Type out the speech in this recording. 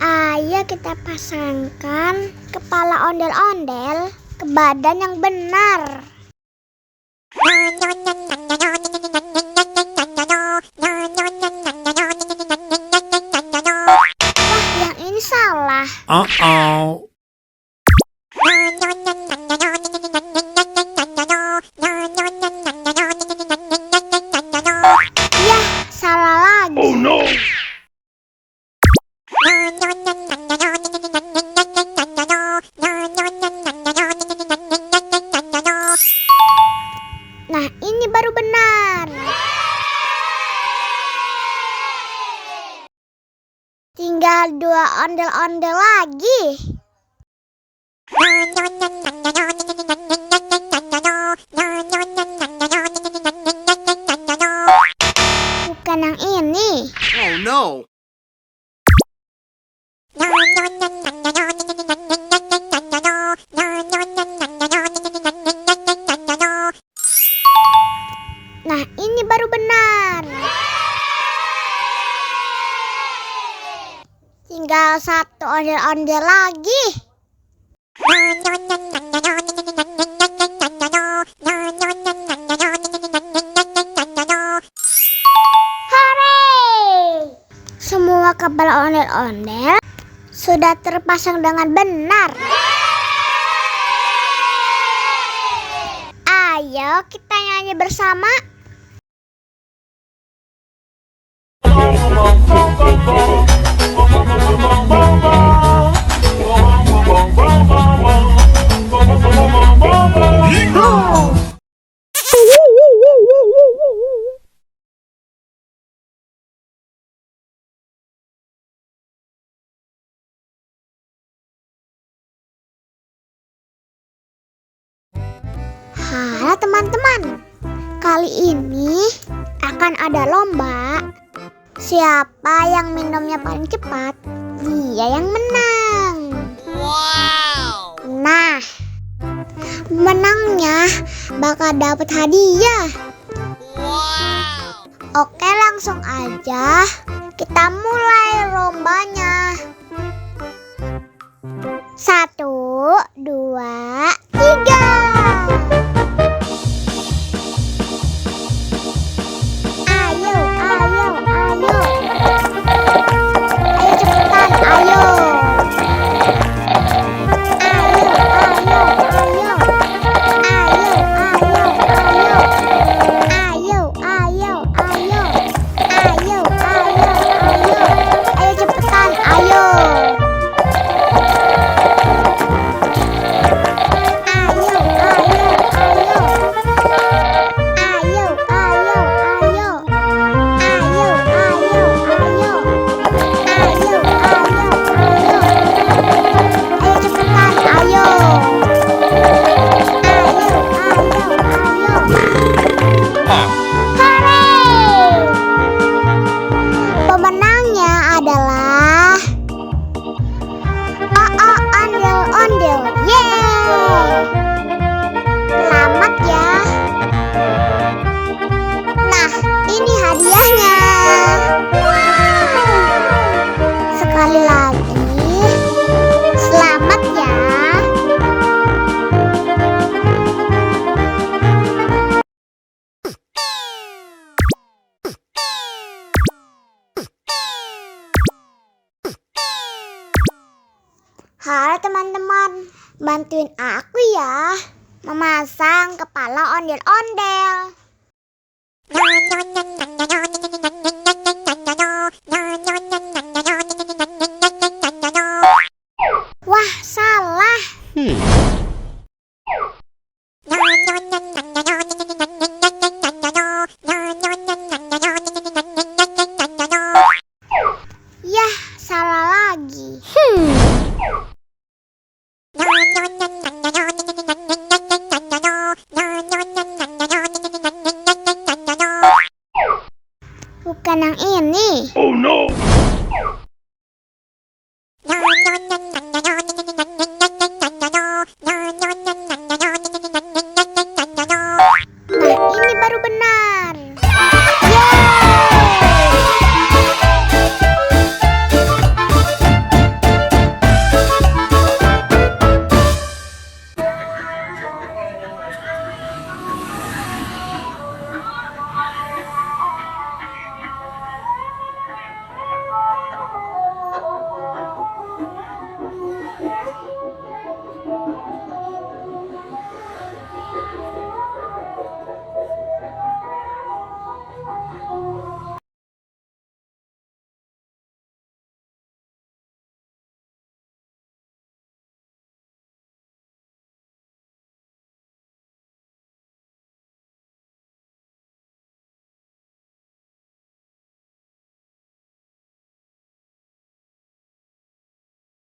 Ayo kita pasangkan kepala ondel-ondel ke badan yang benar. Wah, yang ini salah. Yah, salah lagi. Oh no! Nah, ini baru benar. Tinggal 2 ondel-ondel lagi. Bukan yang ini. Oh no! Nah, ini baru benar. Tinggal 1 ondel-ondel lagi. Hore! Semua kepala ondel-ondel sudah terpasang dengan benar. Ayo kita nyanyi bersama. Halo teman-teman, kali ini akan ada lomba. Siapa yang minumnya paling cepat, dia yang menang. Wow! Nah, menangnya bakal dapat hadiah. Wow! Oke, langsung aja kita mulai lombanya. 1, 2, 3. Ayo, ayo, ayo. Ayo cepetan, ayo. Ayo, ayo, ayo. Ayo, ayo, ayo. Ayo, ayo, ayo. Ayo, ayo, ayo. Ayo cepetan, ayo. Pemenangnya adalah ondel-ondel. Yeay! Selamat ya. Nah, ini hadiahnya. Sekali lagi, selamat ya. Halo teman-teman, bantuin aku ya memasang kepala ondel-ondel. Wah, salah. Yah, salah lagi. Bukan yang ini. Oh no!